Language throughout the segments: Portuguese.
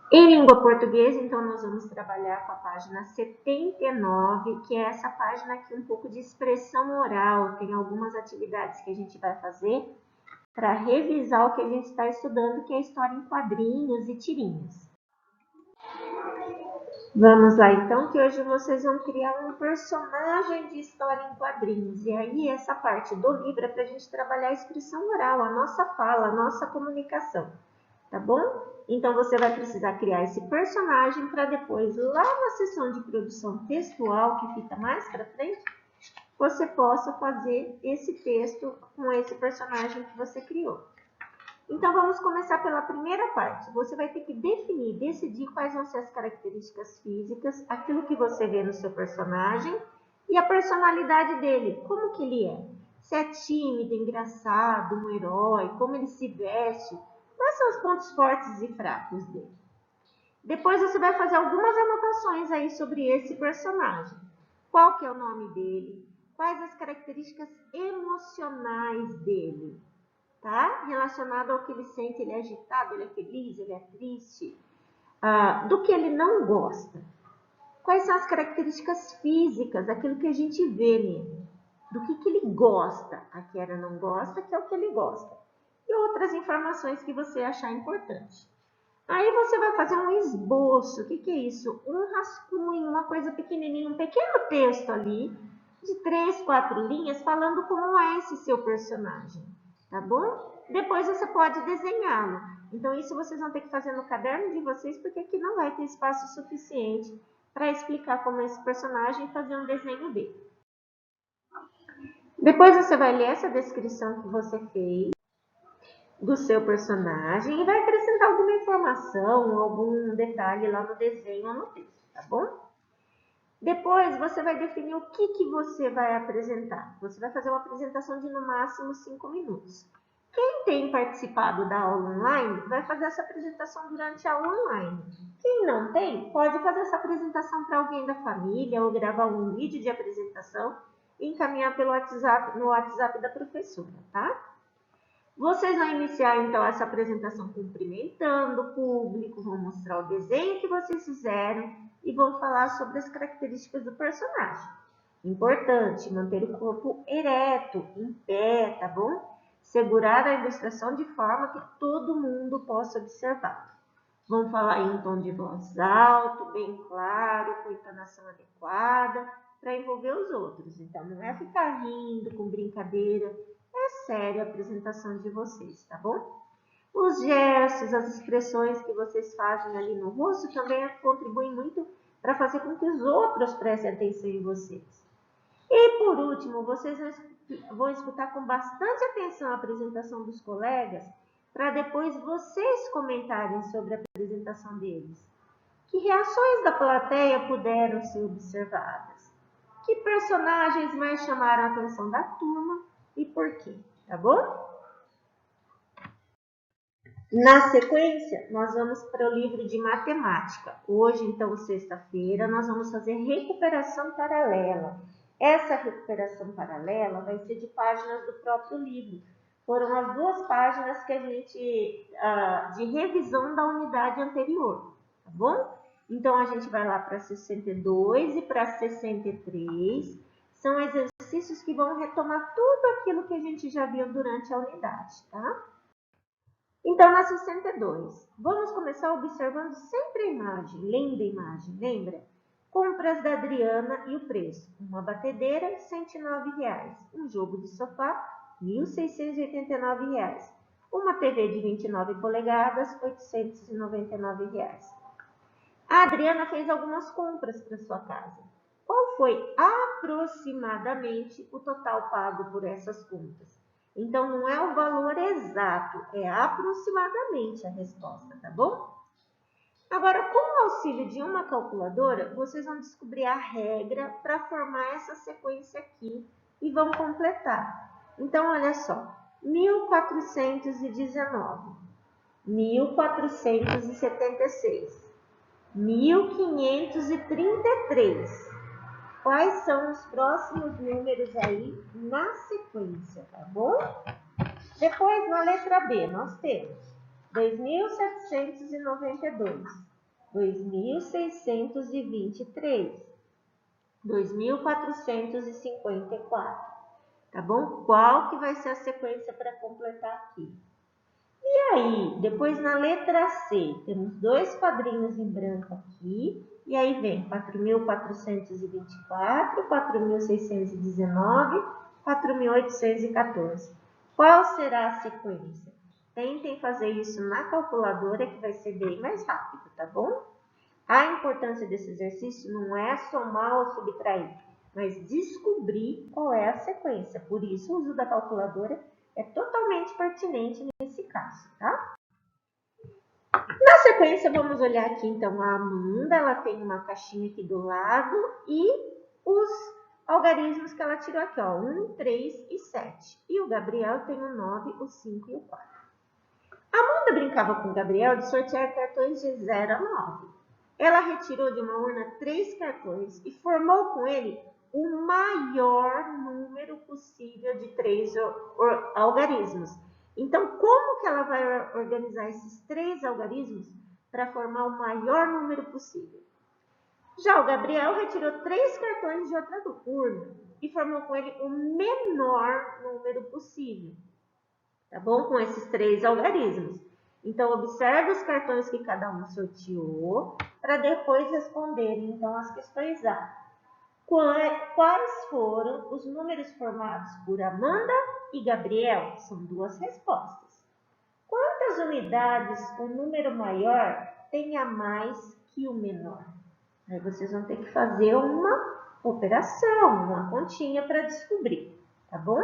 Em língua portuguesa, então, nós vamos trabalhar com a página 79, que é essa página aqui um pouco de expressão oral. Tem algumas atividades que a gente vai fazer para revisar o que a gente está estudando, que é história em quadrinhos e tirinhas. Vamos lá, então, que hoje vocês vão criar um personagem de história em quadrinhos. E aí, essa parte do livro é para a gente trabalhar a expressão oral, a nossa fala, a nossa comunicação. Tá bom? Então, você vai precisar criar esse personagem para depois, lá na seção de produção textual, que fica mais para frente, você possa fazer esse texto com esse personagem que você criou. Então, vamos começar pela primeira parte. Você vai ter que definir, decidir quais vão ser as características físicas, aquilo que você vê no seu personagem e a personalidade dele, como que ele é. Se é tímido, engraçado, um herói, como ele se veste, quais são os pontos fortes e fracos dele. Depois você vai fazer algumas anotações aí sobre esse personagem. Qual que é o nome dele? Quais as características emocionais dele? Tá? Relacionado ao que ele sente, ele é agitado, ele é feliz, ele é triste. Do que ele não gosta. Quais são as características físicas, aquilo que a gente vê nele? Do que ele gosta, a Kiara não gosta, que é o que ele gosta. E outras informações que você achar importante. Aí você vai fazer um esboço. O que é isso? Um rascunho, uma coisa pequenininha, um pequeno texto ali, de 3, 4 linhas, falando como é esse seu personagem, tá bom? Depois você pode desenhá-lo. Então isso vocês vão ter que fazer no caderno de vocês, porque aqui não vai ter espaço suficiente para explicar como é esse personagem e fazer um desenho dele. Depois você vai ler essa descrição que você fez do seu personagem e vai acrescentar alguma informação, algum detalhe lá no desenho ou no texto, tá bom? Depois você vai definir o que você vai apresentar. Você vai fazer uma apresentação de no máximo 5 minutos. Quem tem participado da aula online vai fazer essa apresentação durante a aula online. Quem não tem, pode fazer essa apresentação para alguém da família ou gravar um vídeo de apresentação e encaminhar pelo WhatsApp, no WhatsApp da professora, tá? Vocês vão iniciar então essa apresentação cumprimentando o público, vão mostrar o desenho que vocês fizeram e vão falar sobre as características do personagem. Importante, manter o corpo ereto, em pé, tá bom? Segurar a ilustração de forma que todo mundo possa observar. Vão falar em um tom de voz alto, bem claro, com entonação adequada, para envolver os outros. Então, não é ficar rindo com brincadeira, é séria a apresentação de vocês, tá bom? Os gestos, as expressões que vocês fazem ali no rosto também contribuem muito para fazer com que os outros prestem atenção em vocês. E por último, vocês vão escutar com bastante atenção a apresentação dos colegas, para depois vocês comentarem sobre a apresentação deles. Que reações da plateia puderam ser observadas? Que personagens mais chamaram a atenção da turma e por quê? Tá bom? Na sequência, nós vamos para o livro de matemática. Hoje, então, sexta-feira, nós vamos fazer recuperação paralela. Essa recuperação paralela vai ser de páginas do próprio livro. Foram as 2 páginas que a gente, de revisão da unidade anterior, tá bom? Então, a gente vai lá para 62 e para 63. São exercícios que vão retomar tudo aquilo que a gente já viu durante a unidade, tá? Então, na 62, vamos começar observando sempre a imagem. Lembra a imagem, lembra? Compras da Adriana e o preço. Uma batedeira, R$ 109. Um jogo de sofá, R$ 1.689. Uma TV de 29 polegadas, R$ 899. A Adriana fez algumas compras para sua casa. Qual foi aproximadamente o total pago por essas compras? Então, não é o valor exato, é aproximadamente a resposta, tá bom? Agora, com o auxílio de uma calculadora, vocês vão descobrir a regra para formar essa sequência aqui e vão completar. Então, olha só, 1419, 1476, 1533. Quais são os próximos números aí na sequência, tá bom? Depois, na letra B, nós temos 2.792, 2.623, 2.454, tá bom? Qual que vai ser a sequência para completar aqui? E aí, depois na letra C, temos dois quadrinhos em branco aqui, e aí vem 4.424, 4.619, 4.814. Qual será a sequência? Tentem fazer isso na calculadora, que vai ser bem mais rápido, tá bom? A importância desse exercício não é somar ou subtrair, mas descobrir qual é a sequência. Por isso, o uso da calculadora é totalmente pertinente nesse caso, tá? Na sequência, vamos olhar aqui, então, a Amanda, ela tem uma caixinha aqui do lado e os algarismos que ela tirou aqui, ó, 1, 3 e 7. E o Gabriel tem o 9, o 5 e o 4. A Amanda brincava com o Gabriel de sortear cartões de 0 a 9. Ela retirou de uma urna 3 cartões e formou com ele o maior número possível de 3 algarismos. Então, como que ela vai organizar esses 3 algarismos para formar o maior número possível? Já o Gabriel retirou 3 cartões de outra urna e formou com ele o menor número possível, tá bom? Com esses 3 algarismos. Então, observe os cartões que cada um sorteou para depois responderem, então, as questões A. Quais foram os números formados por Amanda e Gabriel? São 2 respostas. Quantas unidades o número maior tem a mais que o menor? Aí vocês vão ter que fazer uma operação, uma continha para descobrir, tá bom?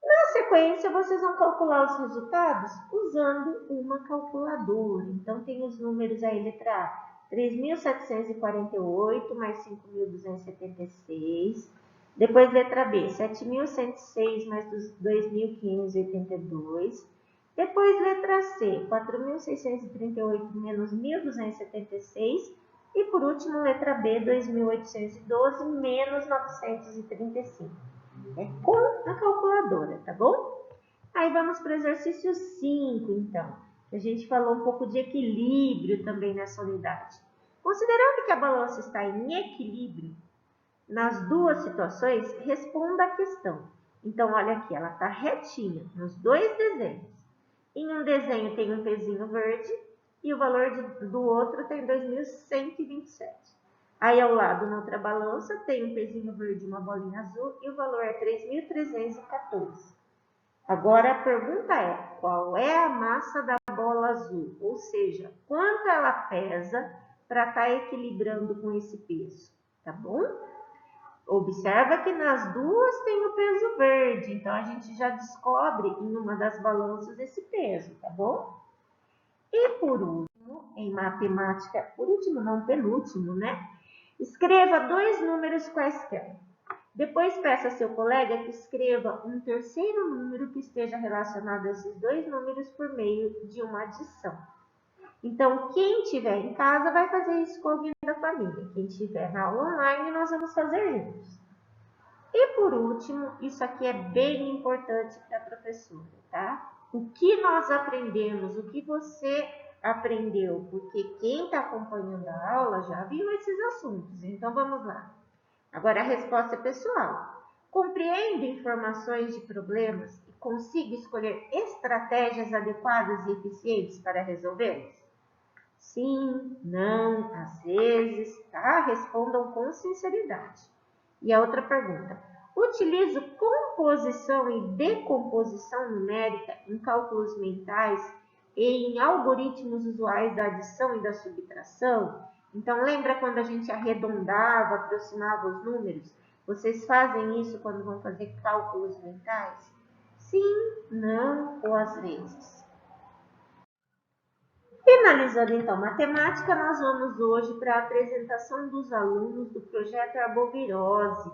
Na sequência, vocês vão calcular os resultados usando uma calculadora. Então, tem os números aí, letra A. 3.748 mais 5.276. Depois, letra B, 7.106 mais 2.582. Depois, letra C, 4.638 menos 1.276. E, por último, letra B, 2.812 menos 935. É com a calculadora, tá bom? Aí vamos para o exercício 5, então. A gente falou um pouco de equilíbrio também nessa unidade. Considerando que a balança está em equilíbrio nas duas situações, responda a questão. Então, olha aqui, ela está retinha nos dois desenhos. Em um desenho tem um pezinho verde e o valor do outro tem 2.127. Aí, ao lado, na outra balança, tem um pezinho verde e uma bolinha azul e o valor é 3.314. Agora, a pergunta é, qual é a massa da bola azul? Ou seja, quanto ela pesa para estar equilibrando com esse peso, tá bom? Observa que nas duas tem o peso verde, então a gente já descobre em uma das balanças esse peso, tá bom? E por último, em matemática, por último não, penúltimo, né? Escreva 2 números quaisquer. Depois peça a seu colega que escreva um terceiro número que esteja relacionado a esses 2 números por meio de uma adição. Então, quem estiver em casa vai fazer isso com alguém da família. Quem estiver na aula online, nós vamos fazer juntos. E por último, isso aqui é bem importante para a professora, tá? O que nós aprendemos, o que você aprendeu, porque quem está acompanhando a aula já viu esses assuntos. Então, vamos lá. Agora, a resposta é pessoal. Compreende informações de problemas e consiga escolher estratégias adequadas e eficientes para resolvê-los? Sim, não, às vezes, tá? Respondam com sinceridade. E a outra pergunta. Utilizo composição e decomposição numérica em cálculos mentais e em algoritmos usuais da adição e da subtração? Então, lembra quando a gente arredondava, aproximava os números? Vocês fazem isso quando vão fazer cálculos mentais? Sim, não ou às vezes. Finalizando então matemática, nós vamos hoje para a apresentação dos alunos do projeto Arbovirose.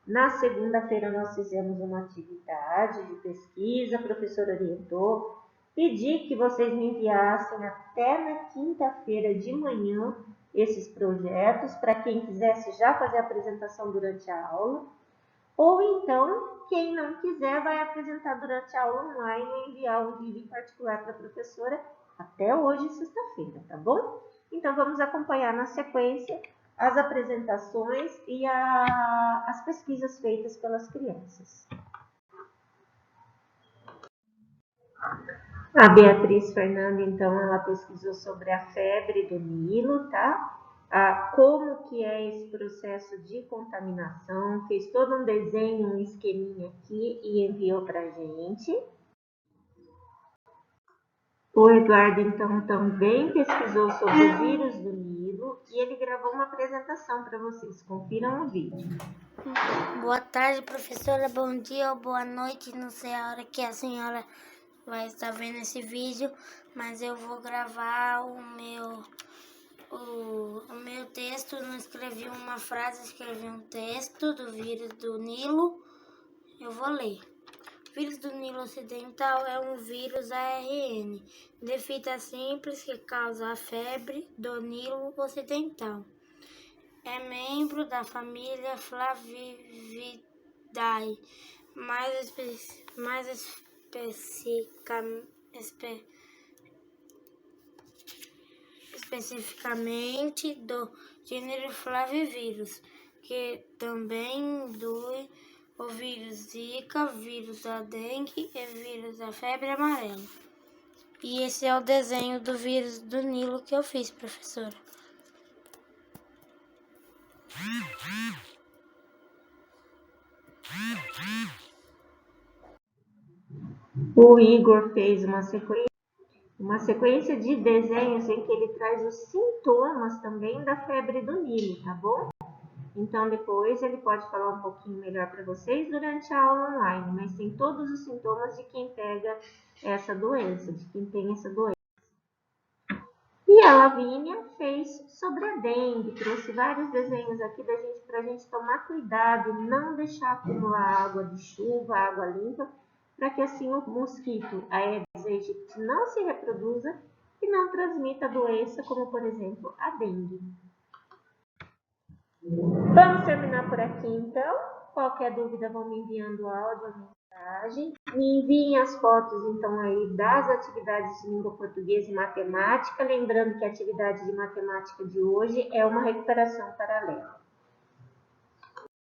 Na segunda-feira nós fizemos uma atividade de pesquisa, a professora orientou, pedi que vocês me enviassem até na quinta-feira de manhã esses projetos, para quem quisesse já fazer a apresentação durante a aula, ou então, quem não quiser vai apresentar durante a aula online e enviar um vídeo em particular para a professora até hoje, sexta-feira, tá bom? Então, vamos acompanhar na sequência as apresentações e as pesquisas feitas pelas crianças. A Beatriz Fernanda, então, ela pesquisou sobre a febre do Nilo, tá? Como que é esse processo de contaminação, fez todo um desenho, um esqueminha aqui e enviou para a gente. O Eduardo, então, também pesquisou sobre o vírus do Nilo e ele gravou uma apresentação para vocês. Confiram o vídeo. Boa tarde, professora. Bom dia ou boa noite. Não sei a hora que a senhora vai estar vendo esse vídeo, mas eu vou gravar o meu texto. Não escrevi uma frase, escrevi um texto do vírus do Nilo. Eu vou ler. O vírus do Nilo Ocidental é um vírus ARN de fita simples que causa a febre do Nilo Ocidental. É membro da família Flavividae, mais especificamente do gênero Flavivírus, que também inclui o vírus Zika, vírus da dengue e vírus da febre amarela. E esse é o desenho do vírus do Nilo que eu fiz, professora. O Igor fez uma sequência de desenhos em que ele traz os sintomas também da febre do Nilo, tá bom? Então, depois ele pode falar um pouquinho melhor para vocês durante a aula online, mas tem todos os sintomas de quem pega essa doença, de quem tem essa doença. E a Lavínia fez sobre a dengue, trouxe vários desenhos aqui para a gente tomar cuidado e não deixar acumular água de chuva, água limpa, para que assim o mosquito Aedes aegypti não se reproduza e não transmita a doença, como por exemplo a dengue. Vamos terminar por aqui então. Qualquer dúvida, vão me enviando áudio ou mensagem. Me enviem as fotos então aí das atividades de língua portuguesa e matemática. Lembrando que a atividade de matemática de hoje é uma recuperação paralela.